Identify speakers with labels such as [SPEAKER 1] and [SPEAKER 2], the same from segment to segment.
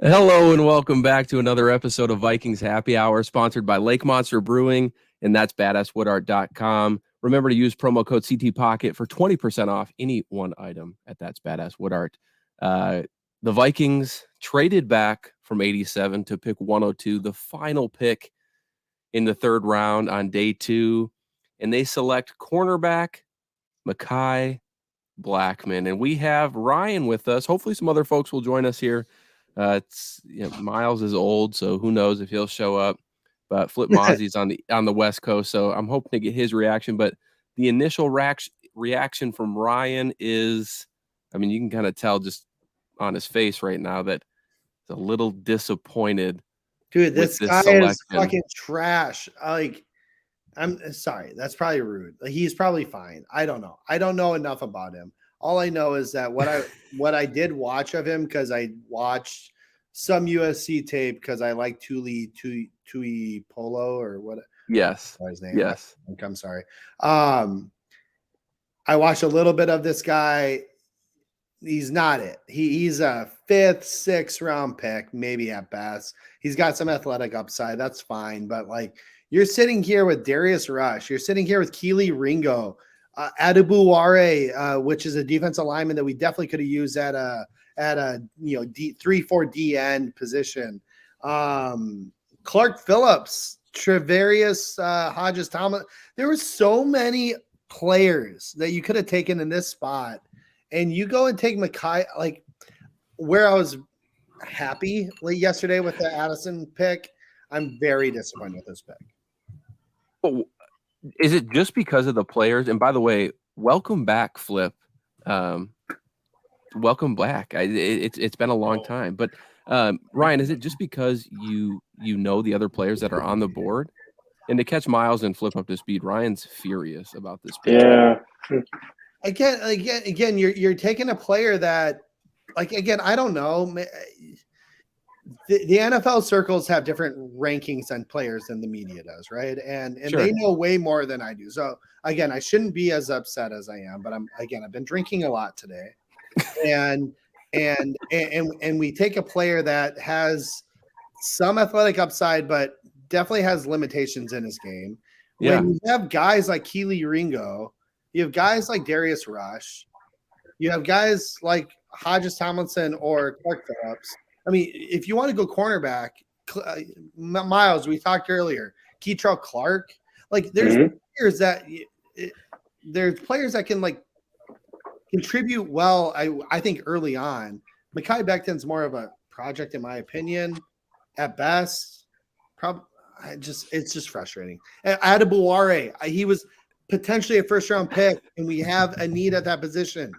[SPEAKER 1] Hello and welcome back to another episode of Vikings Happy Hour, sponsored by Lake Monster Brewing, and that's badasswoodart.com. Remember to use promo code CT Pocket for 20% off any one item at That's Badass Woodart. The Vikings traded back from 87 to pick 102, the final pick in the third round on day 2, and they select cornerback Mekhi Blackmon. And we have Ryan with us. Hopefully some other folks will join us here. Miles is old, so who knows if he'll show up. But Flip Mozzie's on the West Coast, so I'm hoping to get his reaction. But the initial reaction from Ryan is, I mean, you can kind of tell just on his face right now that he's a little disappointed.
[SPEAKER 2] Dude, this guy is fucking trash. Like, I'm sorry, that's probably rude. Like, he's probably fine. I don't know. I don't know enough about him. All I know is that what I did watch of him, because I watched some USC tape because I like Tui Polo or what?
[SPEAKER 1] Yes.
[SPEAKER 2] His name.
[SPEAKER 1] Yes.
[SPEAKER 2] I'm sorry. I watched a little bit of this guy. He's not it. He's a 5th, 6th round pick, maybe at best. He's got some athletic upside. That's fine. But like, you're sitting here with Darius Rush. You're sitting here with Keely Ringo. Adebuware, which is a defensive lineman that we definitely could have used at a 3-4 DN position. Clark Phillips, Trevarius Hodges-Thomas. There were so many players that you could have taken in this spot, and you go and take Mekhi. Like, where I was happy yesterday with the Addison pick, I'm very disappointed with this pick.
[SPEAKER 1] Oh, is it just because of the players? And by the way, welcome back, Flip. Welcome back. It's been a long time. But Ryan, is it just because you know the other players that are on the board? And to catch Miles and Flip up to speed, Ryan's furious about this pick.
[SPEAKER 3] Yeah.
[SPEAKER 2] Again, you're taking a player that, like, again, I don't know. The NFL circles have different rankings on players than the media does, right? And sure, they know way more than I do. So again, I shouldn't be as upset as I am, but I've been drinking a lot today. And we take a player that has some athletic upside, but definitely has limitations in his game.
[SPEAKER 1] Yeah.
[SPEAKER 2] When you have guys like Keely Ringo, you have guys like Darius Rush, you have guys like Hodges Tomlinson or Clark Phillips. I mean, if you want to go cornerback, Miles, we talked earlier, Keitrell Clark, like there's players that can like contribute well. I think early on, Mekhi Blackmon's more of a project in my opinion, at best. It's just frustrating. Adebuware, he was potentially a first round pick, and we have a need at that position,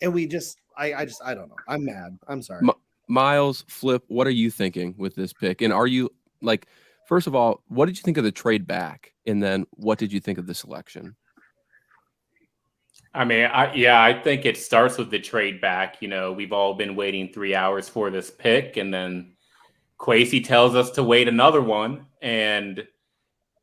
[SPEAKER 2] and we just I don't know. I'm mad. I'm sorry.
[SPEAKER 1] Miles, Flip, what are you thinking with this pick? And are you like, first of all, what did you think of the trade back? And then what did you think of the selection?
[SPEAKER 3] I mean, I think it starts with the trade back. You know, we've all been waiting 3 hours for this pick, and then Kwesi tells us to wait another one. And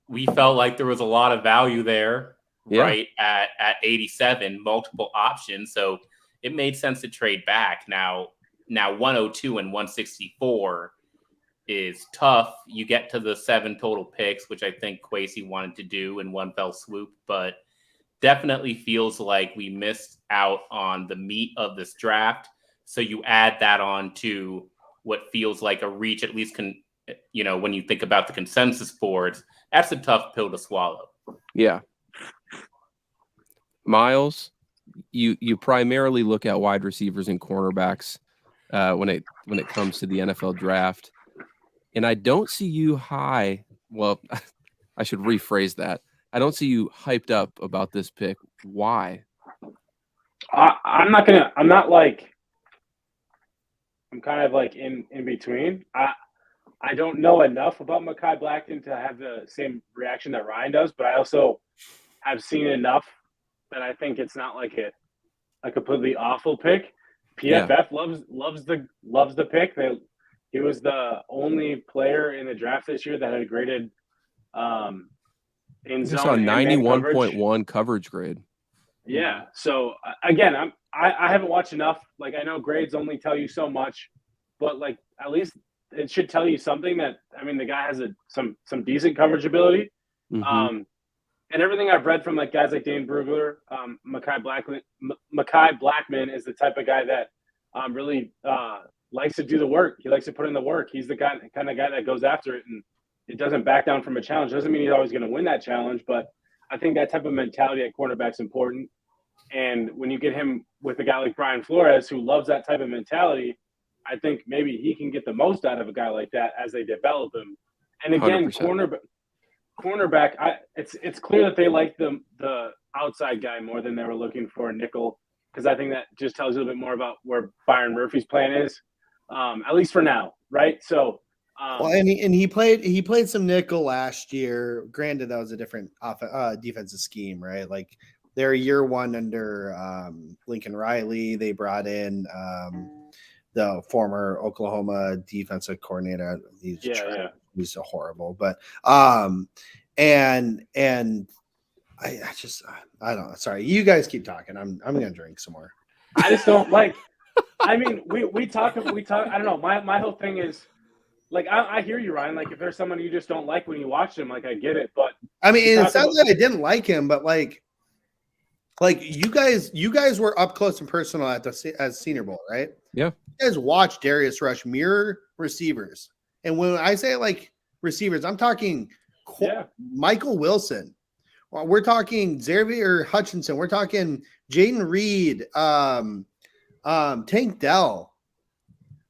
[SPEAKER 3] we felt like there was a lot of value there, right at 87, multiple options. So it made sense to trade back. Now 102 and 164 is tough. You get to the 7 total picks, which I think Kwesi wanted to do in one fell swoop, but definitely feels like we missed out on the meat of this draft. So you add that on to what feels like a reach, at least when you think about the consensus boards, that's a tough pill to swallow.
[SPEAKER 1] Yeah. Miles, you primarily look at wide receivers and cornerbacks when it comes to the NFL draft. And I don't see you high. Well, I should rephrase that. I don't see you hyped up about this pick. Why?
[SPEAKER 4] I'm kind of like in between. I don't know enough about Mekhi Blackmon to have the same reaction that Ryan does, but I also have seen enough that I think it's not like a completely awful pick. PFF loves the pick. He was the only player in the draft this year that had graded in zone.
[SPEAKER 1] Saw 91.1 coverage grade.
[SPEAKER 4] Yeah. So again, I haven't watched enough. Like, I know grades only tell you so much, but like at least it should tell you something that, I mean, the guy has some decent coverage ability.
[SPEAKER 1] Mm-hmm.
[SPEAKER 4] And everything I've read from like guys like Dane Brugler, Mekhi Blackmon is the type of guy that really likes to do the work. He likes to put in the work. He's the kind of guy that goes after it, and it doesn't back down from a challenge. Doesn't mean he's always going to win that challenge, but I think that type of mentality at cornerback is important. And when you get him with a guy like Brian Flores, who loves that type of mentality, I think maybe he can get the most out of a guy like that as they develop him. And again,
[SPEAKER 1] 100%.
[SPEAKER 4] cornerback, it's clear that they like the outside guy more than they were looking for a nickel, because I think that just tells you a little bit more about where Byron Murphy's plan is, at least for now, right? So,
[SPEAKER 2] well, and he played some nickel last year. Granted, that was a different defensive scheme, right? Like they're year one under Lincoln Riley. They brought in the former Oklahoma defensive coordinator. He's so horrible, but and I don't know. Sorry, you guys keep talking. I'm gonna drink some more.
[SPEAKER 4] I just don't like. I mean, we talk. I don't know. My whole thing is like I hear you, Ryan. Like if there's someone you just don't like when you watch them, like I get it. But
[SPEAKER 2] I mean, it's not that I didn't like him, but like you guys were up close and personal at Senior Bowl, right?
[SPEAKER 1] Yeah.
[SPEAKER 2] You guys watched Darius Rush mirror receivers. And when I say like receivers, I'm talking Michael Wilson. We're talking Xavier Hutchinson. We're talking Jaden Reed, Tank Dell.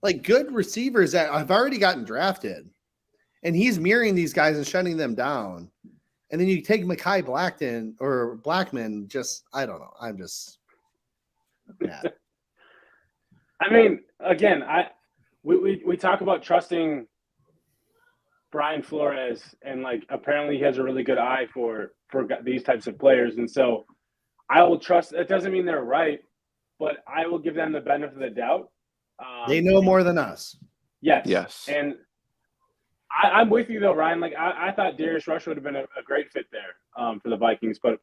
[SPEAKER 2] Like good receivers that have already gotten drafted. And he's mirroring these guys and shutting them down. And then you take Mekhi Blackmon, just I don't know. I'm just mad.
[SPEAKER 4] I mean, again, we talk about trusting Brian Flores, and like apparently he has a really good eye for these types of players, and so I will trust. It doesn't mean they're right, but I will give them the benefit of the doubt.
[SPEAKER 2] They know more than us.
[SPEAKER 4] Yes. And I'm with you though, Ryan. Like I thought Darius Rush would have been a great fit there for the Vikings, but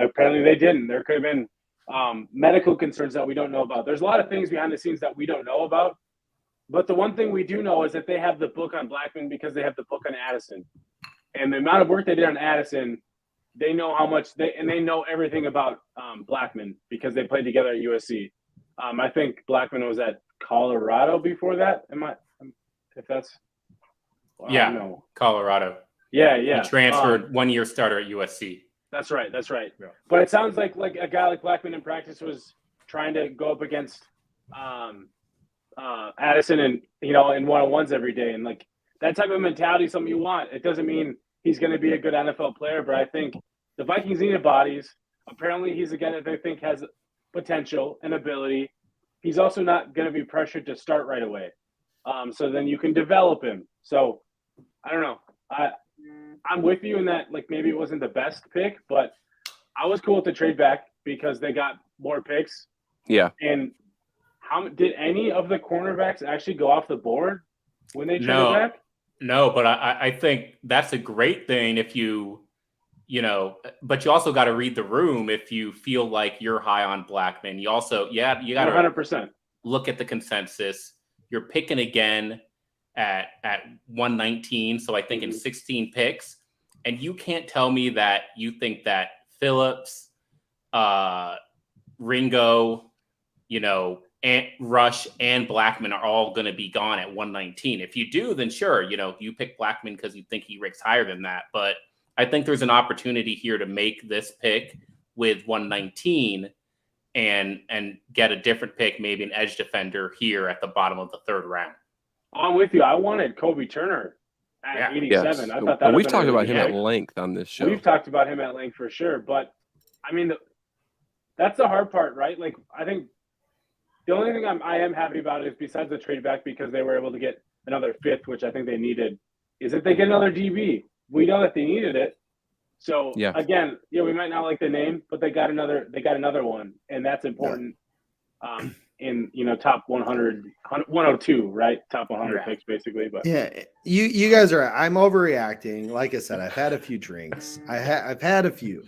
[SPEAKER 4] apparently they didn't. There could have been medical concerns that we don't know about. There's a lot of things behind the scenes that we don't know about. But the one thing we do know is that they have the book on Blackmon because they have the book on Addison. And the amount of work they did on Addison, they know how much they know everything about Blackmon because they played together at USC. I think Blackmon was at Colorado before that.
[SPEAKER 3] Colorado.
[SPEAKER 4] Yeah.
[SPEAKER 3] He transferred 1 year starter at USC.
[SPEAKER 4] That's right.
[SPEAKER 3] Yeah.
[SPEAKER 4] But it sounds like a guy like Blackmon in practice was trying to go up against Addison and in one-on-ones every day, and like that type of mentality is something you want. It doesn't mean he's going to be a good NFL player, but I think the Vikings needed bodies. Apparently he's a guy that they think has potential and ability. He's also not going to be pressured to start right away, so then you can develop him. So I don't know, I'm with you in that like maybe it wasn't the best pick, but I was cool with the trade back because they got more picks.
[SPEAKER 1] Yeah.
[SPEAKER 4] And how did any of the cornerbacks actually go off the board when they traded back?
[SPEAKER 3] No, but I think that's a great thing if but you also got to read the room if you feel like you're high on Blackmon. You also, you got to
[SPEAKER 4] 100%
[SPEAKER 3] look at the consensus. You're picking again at 119, so I think in 16 picks, and you can't tell me that you think that Phillips, Ringo, and Rush and Blackmon are all going to be gone at 119. If you do, then sure, you pick Blackmon because you think he ranks higher than that. But I think there's an opportunity here to make this pick with 119 and get a different pick, maybe an edge defender here at the bottom of the third round.
[SPEAKER 4] I'm with you. I wanted Kobe Turner at 87.
[SPEAKER 1] Yes.
[SPEAKER 4] I thought that
[SPEAKER 1] we've talked about him at length on this show.
[SPEAKER 4] We've talked about him at length for sure. But I mean, that's the hard part, right? Like, I think the only thing I am happy about is besides the trade back, because they were able to get another fifth, which I think they needed, is that they get another DB. We know that they needed it. So again, we might not like the name, but they got another one, and that's important. In top 100, 102, right? Top 100 picks basically. But
[SPEAKER 2] you guys are. I'm overreacting. Like I said, I've had a few drinks. I've had a few.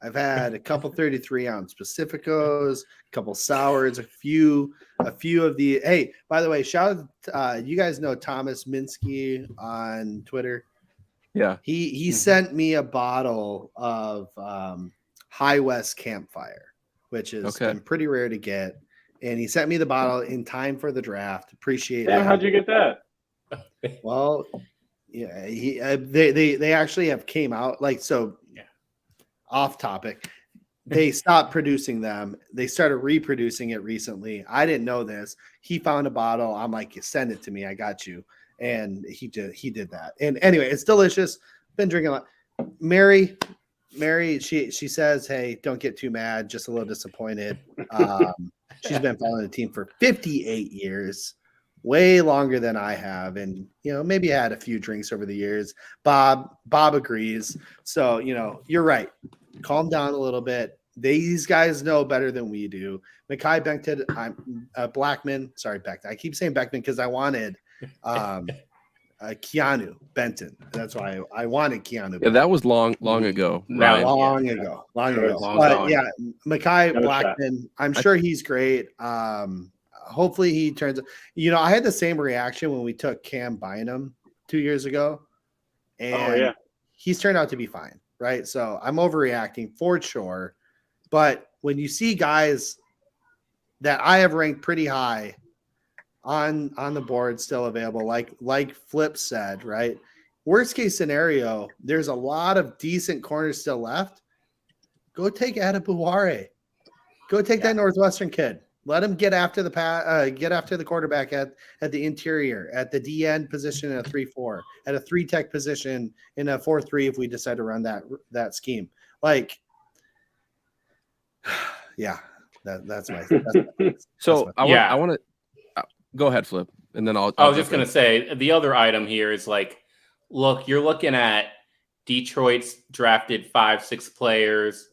[SPEAKER 2] I've had a couple 33-ounce Pacificos, a couple sours, a few of the. Hey, by the way, shout out! You guys know Thomas Minsky on Twitter.
[SPEAKER 1] Yeah,
[SPEAKER 2] he sent me a bottle of High West Campfire, which has been pretty rare to get, and he sent me the bottle in time for the draft. Appreciate it.
[SPEAKER 4] How'd you get that?
[SPEAKER 2] Well, yeah, they actually have came out like so.
[SPEAKER 3] Yeah.
[SPEAKER 2] Off topic. They stopped producing them. They started reproducing it recently. I didn't know this. He found a bottle. I'm like, send it to me. I got you. And he did that. And anyway, it's delicious. Been drinking a lot. Mary, she says, hey, don't get too mad. Just a little disappointed. She's been following the team for 58 years, way longer than I have. And, maybe I had a few drinks over the years. Bob agrees. So, you're right. Calm down a little bit. These guys know better than we do. Mekhi Blackmon. Sorry, Beckton. I keep saying Beckman because I wanted Keanu Benton. That's why I wanted Keanu.
[SPEAKER 1] Yeah, that was long ago.
[SPEAKER 2] Long ago. But yeah, Mekhi Blackmon. I'm sure he's great. Hopefully he turns. I had the same reaction when we took Cam Bynum 2 years ago, and he's turned out to be fine. Right. So I'm overreacting for sure. But when you see guys that I have ranked pretty high on the board still available, like Flip said, right? Worst case scenario, there's a lot of decent corners still left. Go take Adebaware. Go take that Northwestern kid. Let him get after the quarterback at the interior, at the DN position in a 3-4, at a 3-tech position in a 4-3 if we decide to run that scheme. That's my.
[SPEAKER 1] So I want to go ahead, Flip, and then I'll.
[SPEAKER 3] I was just going to say the other item here is look, you're looking at Detroit's drafted 5-6 players.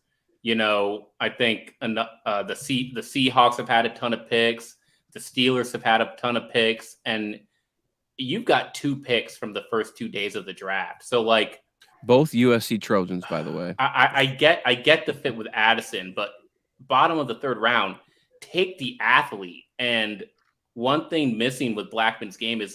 [SPEAKER 3] I think the Seahawks have had a ton of picks. The Steelers have had a ton of picks, and you've got 2 picks from the first 2 days of the draft. So
[SPEAKER 1] both USC Trojans, by the way.
[SPEAKER 3] I get the fit with Addison, but bottom of the 3rd round, take the athlete. And one thing missing with Blackmon's game is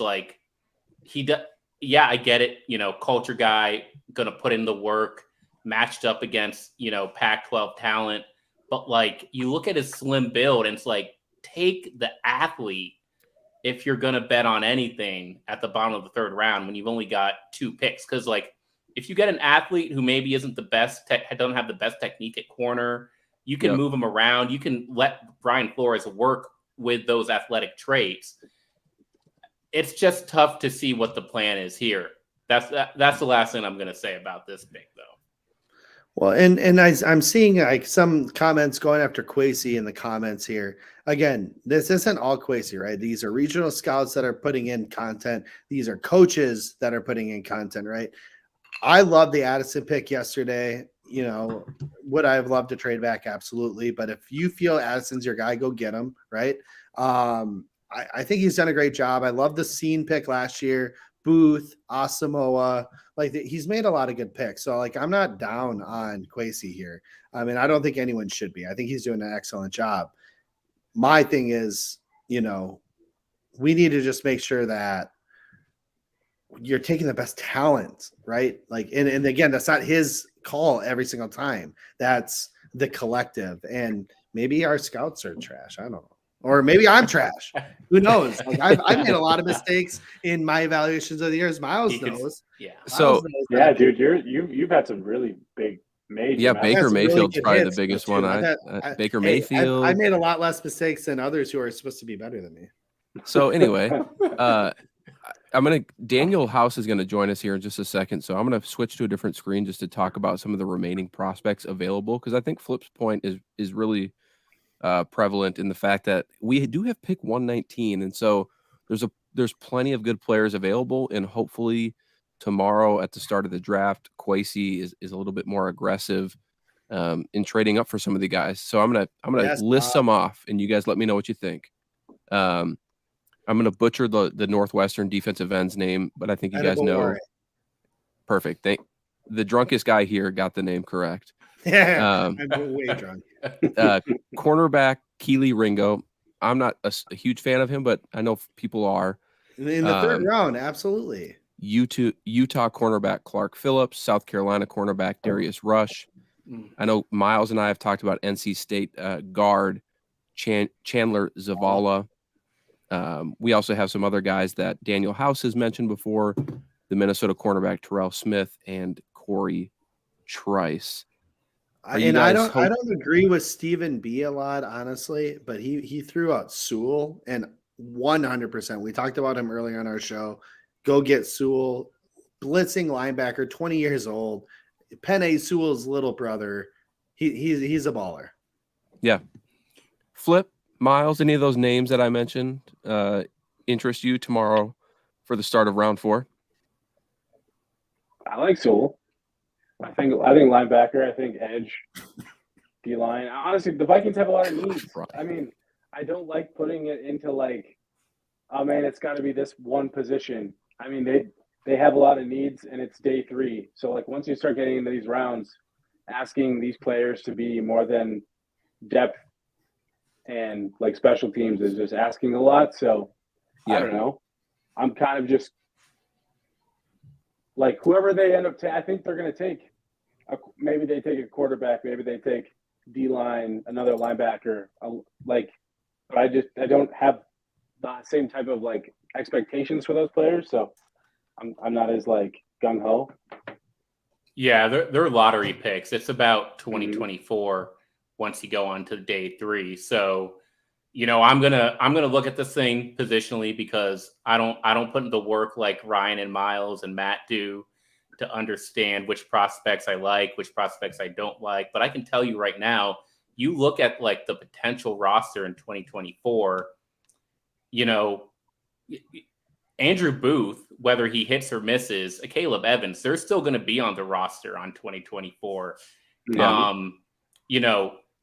[SPEAKER 3] he does. Yeah, I get it. Culture guy, gonna put in the work. Matched up against, Pac-12 talent. But you look at his slim build and it's take the athlete if you're going to bet on anything at the bottom of the 3rd round when you've only got 2 picks. Because if you get an athlete who maybe isn't the best, doesn't have the best technique at corner, you can move him around. You can let Brian Flores work with those athletic traits. It's just tough to see what the plan is here. That's the last thing I'm going to say about this pick, though.
[SPEAKER 2] Well, and I'm seeing some comments going after Kwesi in the comments here. Again, this isn't all Kwesi, right? These are regional scouts that are putting in content. These are coaches that are putting in content, right? I love the Addison pick yesterday. Would I have loved to trade back? Absolutely. But if you feel Addison's your guy, go get him, right? I think he's done a great job. I love the Scene pick last year. Booth, Asamoah, he's made a lot of good picks. So I'm not down on Kwesi here. I mean, I don't think anyone should be. I think he's doing an excellent job. My thing is, we need to just make sure that you're taking the best talent, right? And again, that's not his call every single time. That's the collective. And maybe our scouts are trash. I don't know. Or maybe I'm trash. Who knows? I've made a lot of mistakes in my evaluations of the years. Miles knows.
[SPEAKER 4] Dude, you've had some really big major.
[SPEAKER 1] Yeah, Baker Mayfield's probably the biggest one. Baker Mayfield.
[SPEAKER 2] I made a lot less mistakes than others who are supposed to be better than me.
[SPEAKER 1] So anyway, Daniel House is gonna join us here in just a second. So I'm gonna switch to a different screen just to talk about some of the remaining prospects available, because I think Flip's point is really prevalent in the fact that we do have pick 119, and so there's plenty of good players available, and hopefully tomorrow at the start of the draft, Kwesi is a little bit more aggressive in trading up for some of the guys. So I'm gonna list some off, and you guys let me know what you think. I'm gonna butcher the Northwestern defensive end's name, but I think you guys know. Perfect. The drunkest guy here got the name correct.
[SPEAKER 2] Yeah, I'm way drunk.
[SPEAKER 1] Cornerback Keely Ringo. I'm not a huge fan of him, but I know people are.
[SPEAKER 2] In the third round, absolutely.
[SPEAKER 1] Utah cornerback Clark Phillips, South Carolina cornerback Darius Rush. I know Miles and I have talked about NC State guard Chandler Zavala. We also have some other guys that Daniel House has mentioned before, the Minnesota cornerback Terrell Smith and Corey Trice.
[SPEAKER 2] I don't agree with Stephen B a lot, honestly, but he threw out Sewell, and 100%. We talked about him earlier on our show. Go get Sewell, blitzing linebacker, 20 years old. Penei Sewell's little brother. He's a baller.
[SPEAKER 1] Yeah. Flip, Miles, any of those names that I mentioned interest you tomorrow for the start of round 4?
[SPEAKER 4] I like Sewell. I think linebacker. I think edge, D line. Honestly, the Vikings have a lot of needs. I mean, I don't like putting it into like, oh man, it's got to be this one position. I mean, they have a lot of needs, and it's day 3. So like once you start getting into these rounds, asking these players to be more than depth and like special teams is just asking a lot. So I don't know. I'm kind of just like whoever they end up I think they're going to take. Maybe they take a quarterback. Maybe they take D-line, another linebacker. But I don't have the same type of like expectations for those players. So I'm not as like gung ho.
[SPEAKER 3] Yeah, they're lottery picks. It's about 2024 once you go on to day 3. So, I'm gonna look at this thing positionally because I don't put in the work like Ryan and Miles and Matt do to understand which prospects I like, which prospects I don't like. But I can tell you right now, you look at like the potential roster in 2024, Andrew Booth, whether he hits or misses, Caleb Evans, they're still going to be on the roster on 2024.
[SPEAKER 1] Yeah.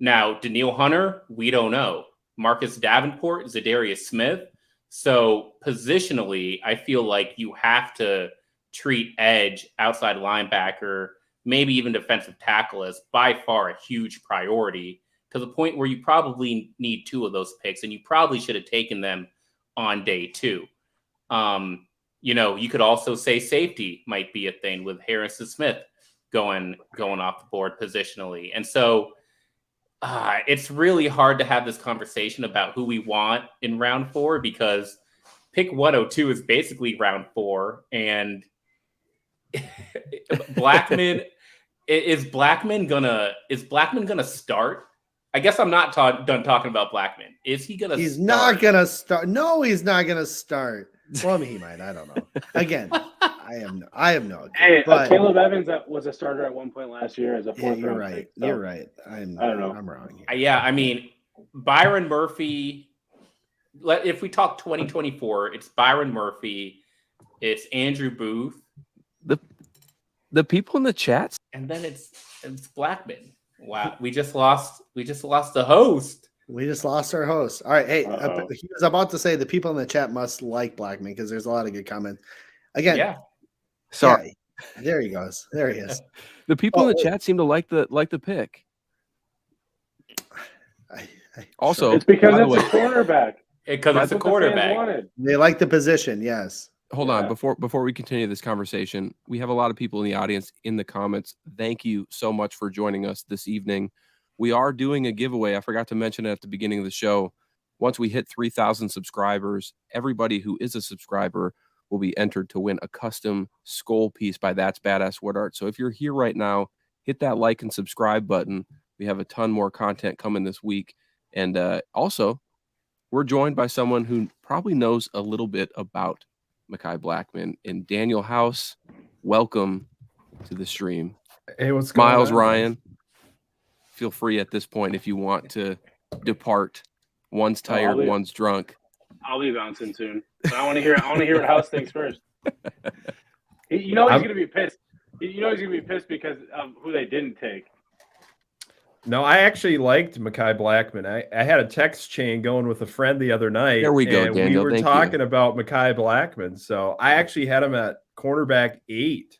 [SPEAKER 3] Now Daniil Hunter, we don't know. Marcus Davenport, Zadarius Smith. So positionally, I feel like you have to treat edge, outside linebacker, maybe even defensive tackle as by far a huge priority, to the point where you probably need 2 of those picks, and you probably should have taken them on day 2. You could also say safety might be a thing with Harrison Smith going off the board positionally. And so it's really hard to have this conversation about who we want in round 4 because pick 102 is basically round 4. And Blackmon, is Blackmon gonna start? I guess I'm not done talking about Blackmon. Is he gonna?
[SPEAKER 2] He's not gonna start. No, he's not gonna start. Well, I mean, he might. I don't know. Again, I have no.
[SPEAKER 4] Hey, Caleb Evans was a starter at one point last year as a 4th
[SPEAKER 2] you're
[SPEAKER 4] round
[SPEAKER 2] right.
[SPEAKER 4] pick, so.
[SPEAKER 2] You're right. I don't know. I'm wrong here.
[SPEAKER 3] Yeah, I mean, Byron Murphy. If we talk 2024, it's Byron Murphy, it's Andrew Booth,
[SPEAKER 1] the people in the chats,
[SPEAKER 3] and then it's Blackmon. Wow, we just lost the host.
[SPEAKER 2] We just lost our host. All right, hey, he was about to say the people in the chat must like Blackmon because there's a lot of good comments. Again,
[SPEAKER 3] yeah.
[SPEAKER 1] Sorry,
[SPEAKER 2] yeah, there he goes. There he is.
[SPEAKER 1] The people in the chat seem to like the pick. Also,
[SPEAKER 4] it's because it's a quarterback.
[SPEAKER 3] Because it's a quarterback.
[SPEAKER 2] They like the position. Yes.
[SPEAKER 1] Hold on. Before we continue this conversation, we have a lot of people in the audience in the comments. Thank you so much for joining us this evening. We are doing a giveaway. I forgot to mention it at the beginning of the show. Once we hit 3,000 subscribers, everybody who is a subscriber will be entered to win a custom Skol piece by That's Badass Wood Art. So if you're here right now, hit that like and subscribe button. We have a ton more content coming this week. And also, we're joined by someone who probably knows a little bit about Mekhi Blackmon. And Daniel House, welcome to the stream.
[SPEAKER 5] Hey, what's going on?
[SPEAKER 1] Miles, Ryan, feel free at this point if you want to depart. One's tired, one's drunk.
[SPEAKER 4] I'll be bouncing soon. But I want to hear what House thinks first. He's going to be pissed. He's going to be pissed because of who they didn't take.
[SPEAKER 5] No, I actually liked Mekhi Blackmon. I had a text chain going with a friend the other night.
[SPEAKER 1] There we go,
[SPEAKER 5] and
[SPEAKER 1] Daniel.
[SPEAKER 5] We were talking about Mekhi Blackmon. So I actually had him at cornerback 8.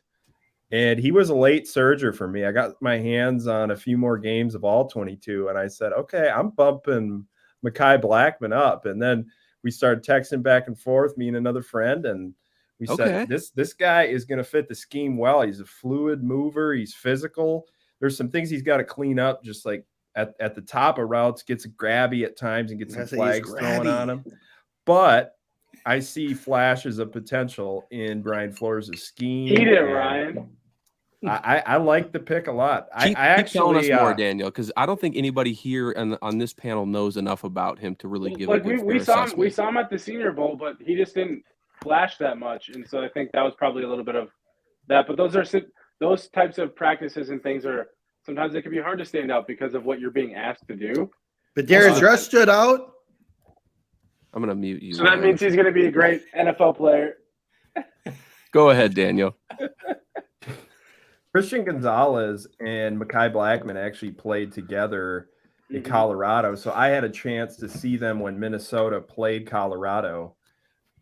[SPEAKER 5] And he was a late surger for me. I got my hands on a few more games of all 22, and I said, okay, I'm bumping Mekhi Blackmon up. And then we started texting back and forth, me and another friend, and we said, this guy is going to fit the scheme well. He's a fluid mover. He's physical. There's some things he's got to clean up, just like at the top of routes, gets grabby at times and gets some flags thrown on him. But I see flashes of potential in Brian Flores' scheme.
[SPEAKER 4] Eat it, Ryan.
[SPEAKER 5] I like the pick a lot.
[SPEAKER 1] Keep telling us more, Daniel, because I don't think anybody here on this panel knows enough about him to really give a good
[SPEAKER 4] we saw him at the Senior Bowl, but he just didn't flash that much, and so I think that was probably a little bit of that. But those types of practices and things are sometimes it can be hard to stand out because of what you're being asked to do.
[SPEAKER 2] But Darius Rush stood out.
[SPEAKER 1] I'm gonna mute you.
[SPEAKER 4] So that means he's gonna be a great NFL player.
[SPEAKER 1] Go ahead, Daniel.
[SPEAKER 5] Christian Gonzalez and Mekhi Blackmon actually played together in Colorado. So I had a chance to see them when Minnesota played Colorado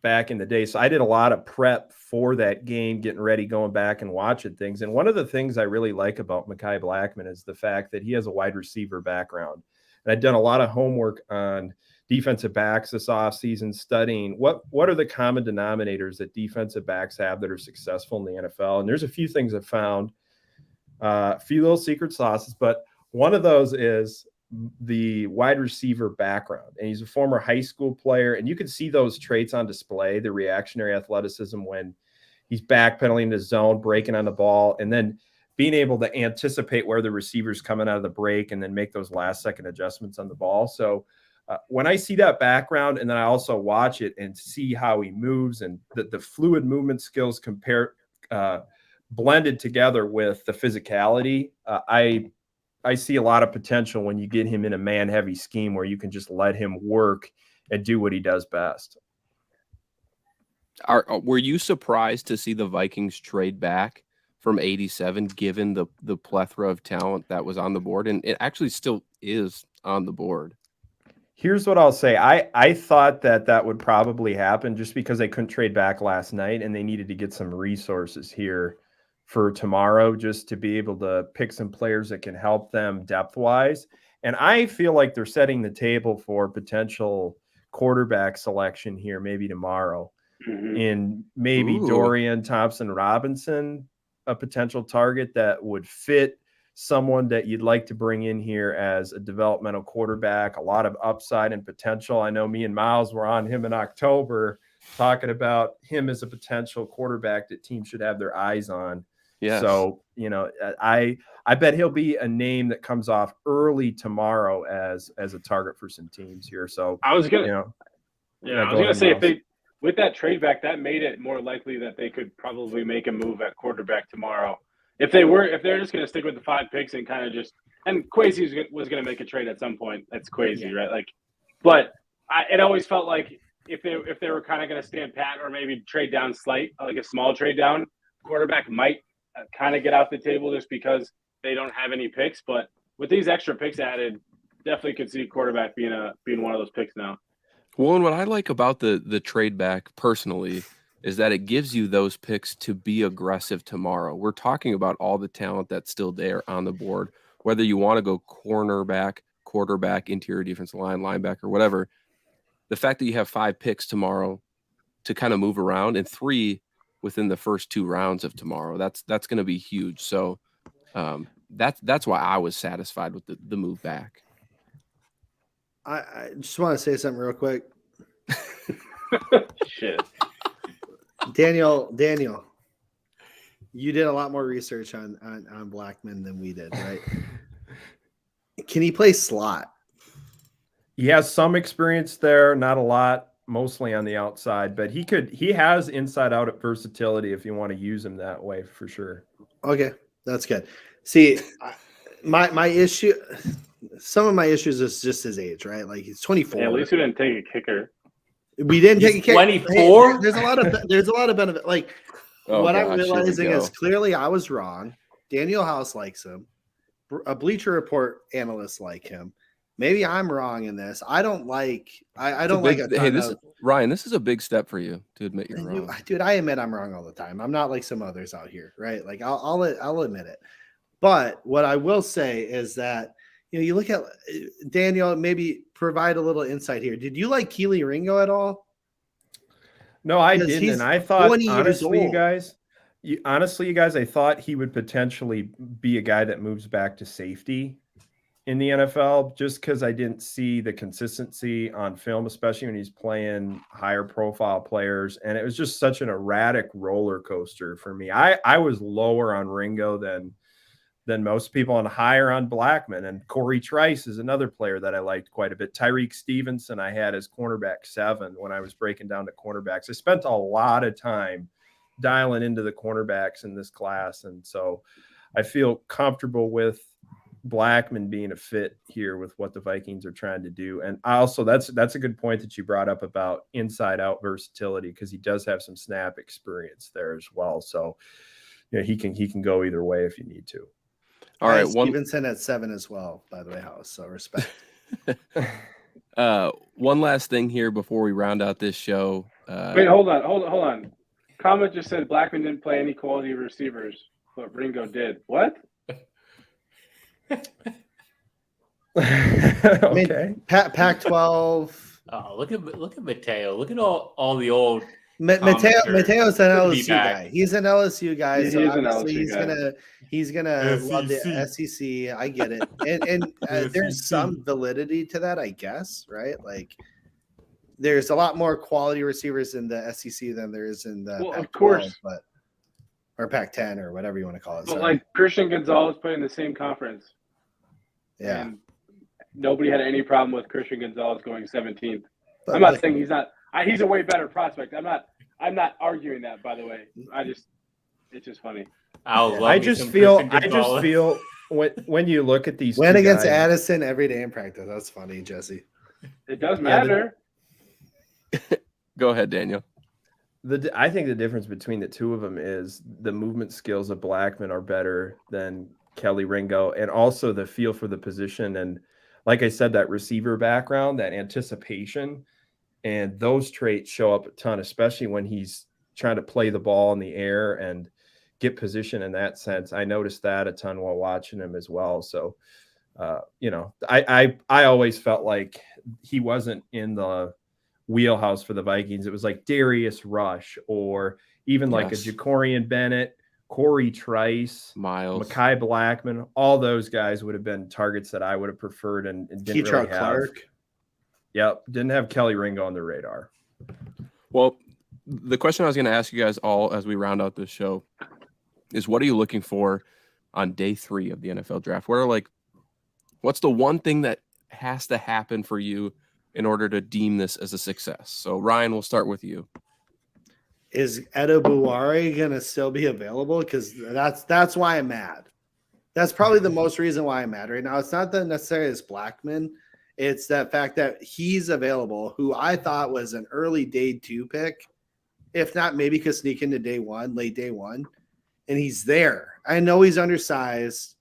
[SPEAKER 5] back in the day. So I did a lot of prep for that game, getting ready, going back and watching things. And one of the things I really like about Mekhi Blackmon is the fact that he has a wide receiver background. And I've done a lot of homework on defensive backs this offseason, studying what are the common denominators that defensive backs have that are successful in the NFL. And there's a few things I've found, a few little secret sauces, but one of those is the wide receiver background. And he's a former high school player, and you can see those traits on display, the reactionary athleticism when he's backpedaling the zone, breaking on the ball, and then being able to anticipate where the receiver's coming out of the break and then make those last second adjustments on the ball. So when I see that background, and then I also watch it and see how he moves and the fluid movement skills blended together with the physicality, I see a lot of potential when you get him in a man-heavy scheme where you can just let him work and do what he does best.
[SPEAKER 1] Were you surprised to see the Vikings trade back from 87, given the plethora of talent that was on the board? And it actually still is on the board.
[SPEAKER 5] Here's what I'll say. I thought that would probably happen just because they couldn't trade back last night and they needed to get some resources here for tomorrow just to be able to pick some players that can help them depth-wise. And I feel like they're setting the table for potential quarterback selection here maybe tomorrow. In maybe Dorian Thompson-Robinson, a potential target that would fit someone that you'd like to bring in here as a developmental quarterback, a lot of upside and potential. I know me and Miles were on him in October talking about him as a potential quarterback that teams should have their eyes on.
[SPEAKER 1] Yeah.
[SPEAKER 5] So, I bet he'll be a name that comes off early tomorrow as a target for some teams here. So
[SPEAKER 4] I was gonna,
[SPEAKER 5] I was gonna
[SPEAKER 4] say if they with that trade back, that made it more likely that they could probably make a move at quarterback tomorrow. If they're just going to stick with the 5 picks and kind of and Kwesi was going to make a trade at some point. That's Kwesi, right? But it always felt like if they were kind of going to stand pat or maybe trade down like a small trade down, quarterback might kind of get off the table just because they don't have any picks. But with these extra picks added, definitely could see quarterback being one of those picks now.
[SPEAKER 1] Well, and what I like about the trade back personally is that it gives you those picks to be aggressive tomorrow. We're talking about all the talent that's still there on the board, whether you want to go cornerback, quarterback, interior defensive line, linebacker, whatever. The fact that you have 5 picks tomorrow to kind of move around and 3 within the first 2 rounds of tomorrow, that's going to be huge. So that's why I was satisfied with the move back.
[SPEAKER 2] I just want to say something real quick.
[SPEAKER 4] Shit.
[SPEAKER 2] Daniel, you did a lot more research on Blackmon than we did, right? Can he play slot?
[SPEAKER 5] He has some experience there, not a lot, mostly on the outside, but he has inside out versatility if you want to use him that way for sure.
[SPEAKER 2] Okay, that's good. See, my issue, some of my issues is just his age, right? Like he's 24.
[SPEAKER 4] Yeah, at least we didn't take a kicker.
[SPEAKER 2] We didn't take a kicker.
[SPEAKER 3] 24.
[SPEAKER 2] Hey, there's a lot of benefit. Like what I'm realizing is clearly I was wrong. Daniel House likes him. A Bleacher Report analyst like him. Maybe I'm wrong in this. I don't like. I don't like.
[SPEAKER 1] Ryan, this is a big step for you to admit you're wrong.
[SPEAKER 2] Dude, I admit I'm wrong all the time. I'm not like some others out here, right? Like I'll admit it. But what I will say is that you look at Daniel, maybe provide a little insight here. Did you like Keely Ringo at all?
[SPEAKER 5] No, I didn't. And I thought, honestly, you guys, I thought he would potentially be a guy that moves back to safety in the NFL, just because I didn't see the consistency on film, especially when he's playing higher profile players. And it was just such an erratic roller coaster for me. I was lower on Ringo than most people and higher on Blackmon. And Corey Trice is another player that I liked quite a bit. Tyreek Stevenson I had as cornerback 7 when I was breaking down the cornerbacks. I spent a lot of time dialing into the cornerbacks in this class. And so I feel comfortable with Blackmon being a fit here with what the Vikings are trying to do. And also that's a good point that you brought up about inside out versatility, because he does have some snap experience there as well. So he can go either way if you need to.
[SPEAKER 2] All right, Stevenson at 7 as well, by the way, House. So respect.
[SPEAKER 1] One last thing here before we round out this show.
[SPEAKER 4] Wait, hold on. Comment just said Blackmon didn't play any quality receivers, but Ringo did. What?
[SPEAKER 5] Okay.
[SPEAKER 2] Pac-12.
[SPEAKER 3] Oh, look at Mateo. Look at all the old.
[SPEAKER 2] Mateo's an LSU guy. He's an LSU guy, so
[SPEAKER 4] he's
[SPEAKER 2] obviously he's gonna love the SEC. I get it, and there's some validity to that, I guess, right? Like, there's a lot more quality receivers in the SEC than there is in the Pac-12,
[SPEAKER 4] of course,
[SPEAKER 2] or Pac-10 or whatever you want to call it.
[SPEAKER 4] But like Christian Gonzalez played in the same conference.
[SPEAKER 2] Yeah,
[SPEAKER 4] and nobody had any problem with Christian Gonzalez going 17th. I'm not saying he's not. He's a way better prospect. I'm not arguing that, by the way. It's just funny.
[SPEAKER 5] I just feel when you look at these
[SPEAKER 2] win against Addison every day in practice. That's funny, Jesse.
[SPEAKER 4] It does matter.
[SPEAKER 1] Go ahead, Daniel.
[SPEAKER 5] I think the difference between the two of them is the movement skills of Blackmon are better than Kelly Ringo, and also the feel for the position. And like I said, that receiver background, that anticipation, and those traits show up a ton, especially when he's trying to play the ball in the air and get position in that sense. I noticed that a ton while watching him as well. So, I always felt like he wasn't in the wheelhouse for the Vikings. It was like Darius Rush, or even like a Jacorian Bennett, Corey Trice,
[SPEAKER 1] Miles,
[SPEAKER 5] Mekhi Blackmon. All those guys would have been targets that I would have preferred and didn't really have. Clark. Yep, didn't have Kelly Ringo on the radar.
[SPEAKER 1] Well, the question I was going to ask you guys all as we round out this show is, what are you looking for on day 3 of the NFL draft? What's the one thing that has to happen for you in order to deem this as a success? So, Ryan, we'll start with you.
[SPEAKER 2] Is Edobuare going to still be available? Because that's why I'm mad. That's probably the most reason why I'm mad right now. It's not that necessarily it's Blackmon. It's that fact that he's available, who I thought was an early day 2 pick. If not, maybe could sneak into day 1, late day 1. And he's there. I know he's undersized,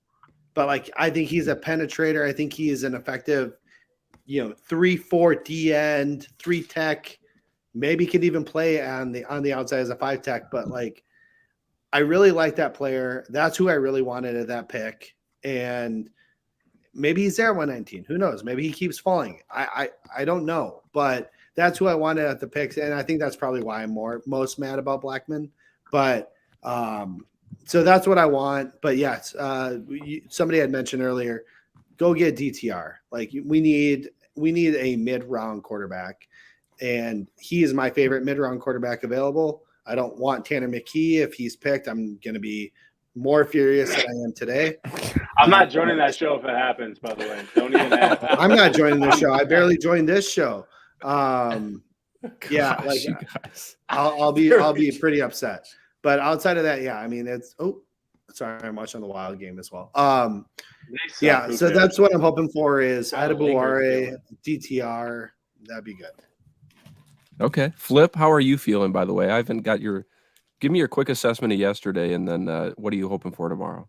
[SPEAKER 2] but I think he's a penetrator. I think he is an effective, 3-4 D end, 3 tech. Maybe could even play on the outside as a 5 tech. But I really like that player. That's who I really wanted at that pick. And maybe he's there at 119. Who knows? Maybe he keeps falling. I don't know. But that's who I wanted at the picks. And I think that's probably why I'm most mad about Blackmon. But so that's what I want. But yes, somebody had mentioned earlier, go get DTR. We need a mid-round quarterback. And he is my favorite mid-round quarterback available. I don't want Tanner McKee. If he's picked, I'm going to be more furious than I am today.
[SPEAKER 4] I'm not joining that show if it happens, by the way. Don't even ask.
[SPEAKER 2] I'm not joining this show. I barely joined this show. I'll be pretty upset. But outside of that, sorry, I'm watching the Wild game as well. So that's what I'm hoping for is Edobuare, DTR. That'd be good.
[SPEAKER 1] Okay. Flip, how are you feeling, by the way? I haven't got give me your quick assessment of yesterday, and then what are you hoping for tomorrow?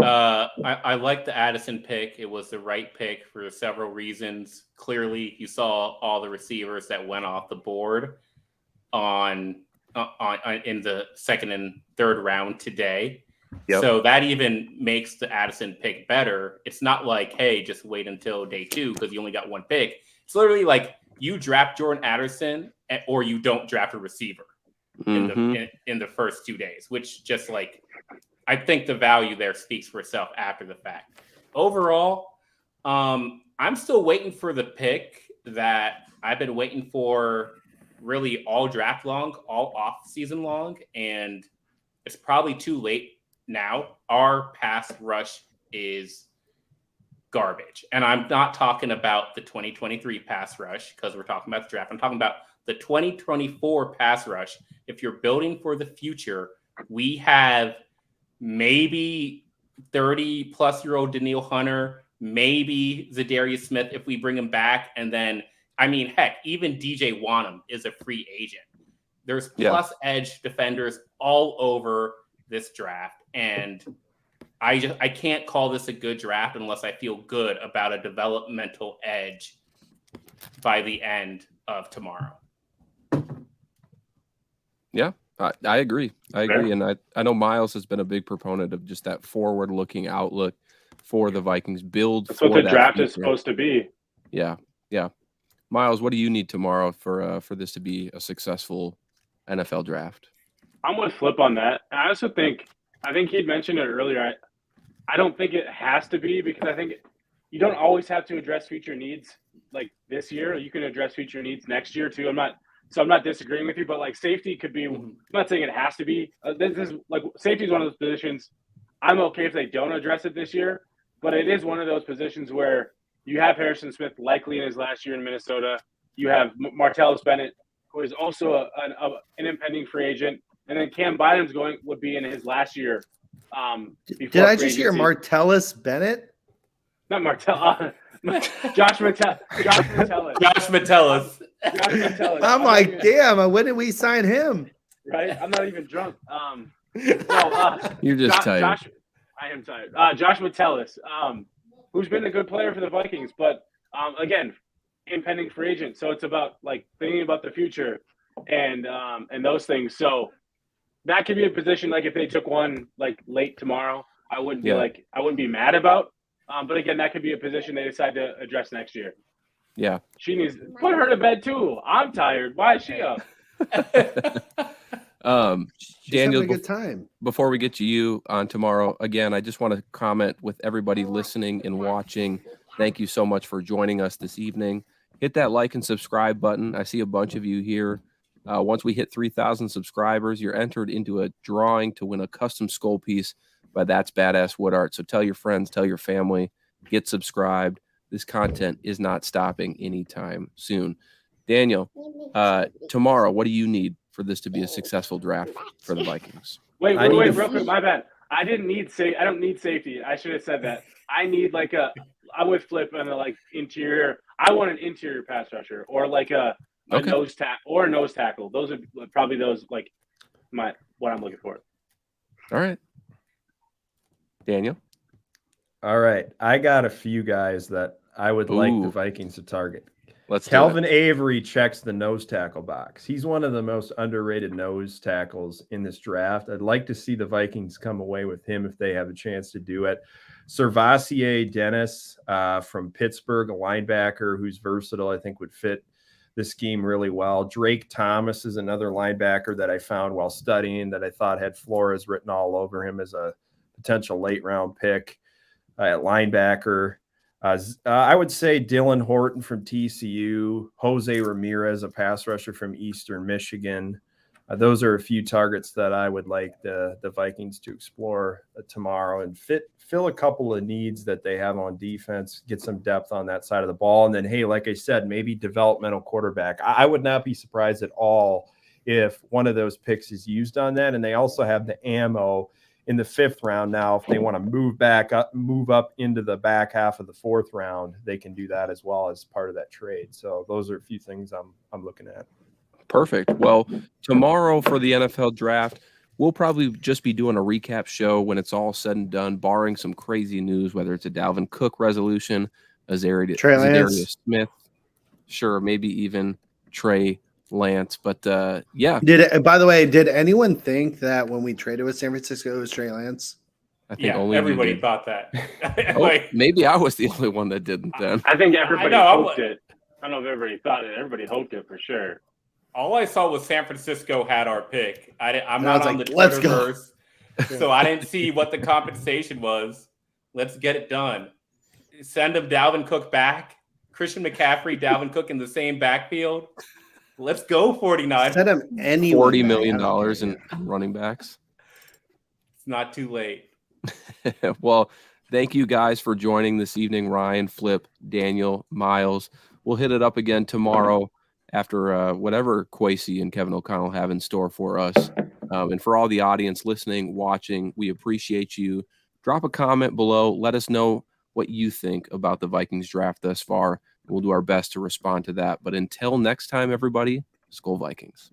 [SPEAKER 3] I like the Addison pick. It was the right pick for several reasons. Clearly, you saw all the receivers that went off the board on in the second and third round today.
[SPEAKER 1] Yep.
[SPEAKER 3] So that even makes the Addison pick better. It's not like, hey, just wait until day 2 because you only got one pick. It's literally like you draft Jordan Addison or you don't draft a receiver in the first 2 days, which just like I think the value there speaks for itself after the fact. Overall, I'm still waiting for the pick that I've been waiting for really all draft long, all off season long, and it's probably too late now. Our pass rush is garbage. And I'm not talking about the 2023 pass rush because we're talking about the draft. I'm talking about the 2024 pass rush. If you're building for the future, we have maybe 30-plus-year-old Danielle Hunter, maybe Zadarius Smith if we bring him back. And then, I mean, heck, even DJ Wanham is a free agent. There's plus edge defenders all over this draft. And I can't call this a good draft unless I feel good about a developmental edge by the end of tomorrow.
[SPEAKER 1] Yeah, I agree. And I know Miles has been a big proponent of just that forward-looking outlook for the Vikings build.
[SPEAKER 4] That's what the draft is supposed to be.
[SPEAKER 1] Yeah. Miles, what do you need tomorrow for this to be a successful NFL draft?
[SPEAKER 4] I'm with Flip on that. I also think he'd mentioned it earlier. I don't think it has to be because I think you don't always have to address future needs like this year. You can address future needs next year too. I'm not disagreeing with you, but like safety could be. I'm not saying it has to be. This is like safety is one of those positions. I'm okay if they don't address it this year, but it is one of those positions where you have Harrison Smith likely in his last year in Minnesota. You have Martellus Bennett, who is also an impending free agent, and then Cam Bynum's would be in his last year.
[SPEAKER 2] Did I just hear Martellus Bennett?
[SPEAKER 4] Not Martell. Josh Metellus.
[SPEAKER 3] Josh Metellus.
[SPEAKER 2] I'm like, damn, when did we sign him?
[SPEAKER 4] Right? I'm not even drunk.
[SPEAKER 1] You're just tired.
[SPEAKER 4] I am tired. Josh Metellus, who's been a good player for the Vikings, but again, impending free agent. So it's about like thinking about the future and those things. So that could be a position like if they took one like late tomorrow, I wouldn't be mad about. But again, that could be a position they decide to address next year.
[SPEAKER 1] Yeah.
[SPEAKER 4] She needs to put her to bed too. I'm tired. Why is she up?
[SPEAKER 1] Daniel,
[SPEAKER 2] a good time.
[SPEAKER 1] Before we get to you on tomorrow, again, I just want to comment with everybody listening and watching. Thank you so much for joining us this evening. Hit that like and subscribe button. I see a bunch of you here. Once we hit 3,000 subscribers, you're entered into a drawing to win a custom Skol piece by That's Badass Wood Art. So tell your friends, tell your family, get subscribed. This content is not stopping anytime soon. Daniel, tomorrow, what do you need for this to be a successful draft for the Vikings?
[SPEAKER 4] Wait, real quick, my bad. I don't need safety. I should have said that. I need I'm with Flip and interior. I want an interior pass rusher or like a nose tackle. Those are probably what I'm looking for.
[SPEAKER 1] All right. Daniel?
[SPEAKER 5] All right. I got a few guys that I would like the Vikings to target.
[SPEAKER 1] Calvin
[SPEAKER 5] Avery checks the nose tackle box. He's one of the most underrated nose tackles in this draft. I'd like to see the Vikings come away with him if they have a chance to do it. Servassier Dennis from Pittsburgh, a linebacker who's versatile, I think would fit the scheme really well. Drake Thomas is another linebacker that I found while studying that I thought had Flores written all over him as a potential late-round pick at linebacker. I would say Dylan Horton from TCU, Jose Ramirez, a pass rusher from Eastern Michigan. Those are a few targets that I would like the Vikings to explore tomorrow and fill a couple of needs that they have on defense, get some depth on that side of the ball. And then, hey, like I said, maybe developmental quarterback. I would not be surprised at all if one of those picks is used on that. And they also have the ammo in the 5th round now. If they want to move up into the back half of the 4th round, they can do that as well as part of that trade. So those are a few things I'm looking at.
[SPEAKER 1] Perfect. Well, tomorrow for the NFL draft, we'll probably just be doing a recap show when it's all said and done, barring some crazy news, whether it's a Dalvin Cook resolution, a Zadarius Smith, sure, maybe even Trey Lance. But yeah.
[SPEAKER 2] By the way, did anyone think that when we traded with San Francisco, it was Trey Lance?
[SPEAKER 1] I think only
[SPEAKER 3] everybody thought that.
[SPEAKER 1] Maybe I was the only one that didn't then.
[SPEAKER 4] I think everybody hoped it. I don't know if everybody thought it. Everybody hoped it for sure.
[SPEAKER 3] All I saw was San Francisco had our pick. I'm not on the
[SPEAKER 2] let's
[SPEAKER 3] Twitterverse, so I didn't see what the compensation was. Let's get it done. Send him Dalvin Cook back. Christian McCaffrey, Dalvin Cook in the same backfield. Let's go 49.
[SPEAKER 2] Send him
[SPEAKER 1] $40 million in running backs.
[SPEAKER 3] It's not too late.
[SPEAKER 1] Well, thank you guys for joining this evening, Ryan, Flip, Daniel, Miles. We'll hit it up again tomorrow after whatever Kwesi and Kevin O'Connell have in store for us. And for all the audience listening, watching, we appreciate you. Drop a comment below. Let us know what you think about the Vikings draft thus far. We'll do our best to respond to that. But until next time, everybody, Skol Vikings.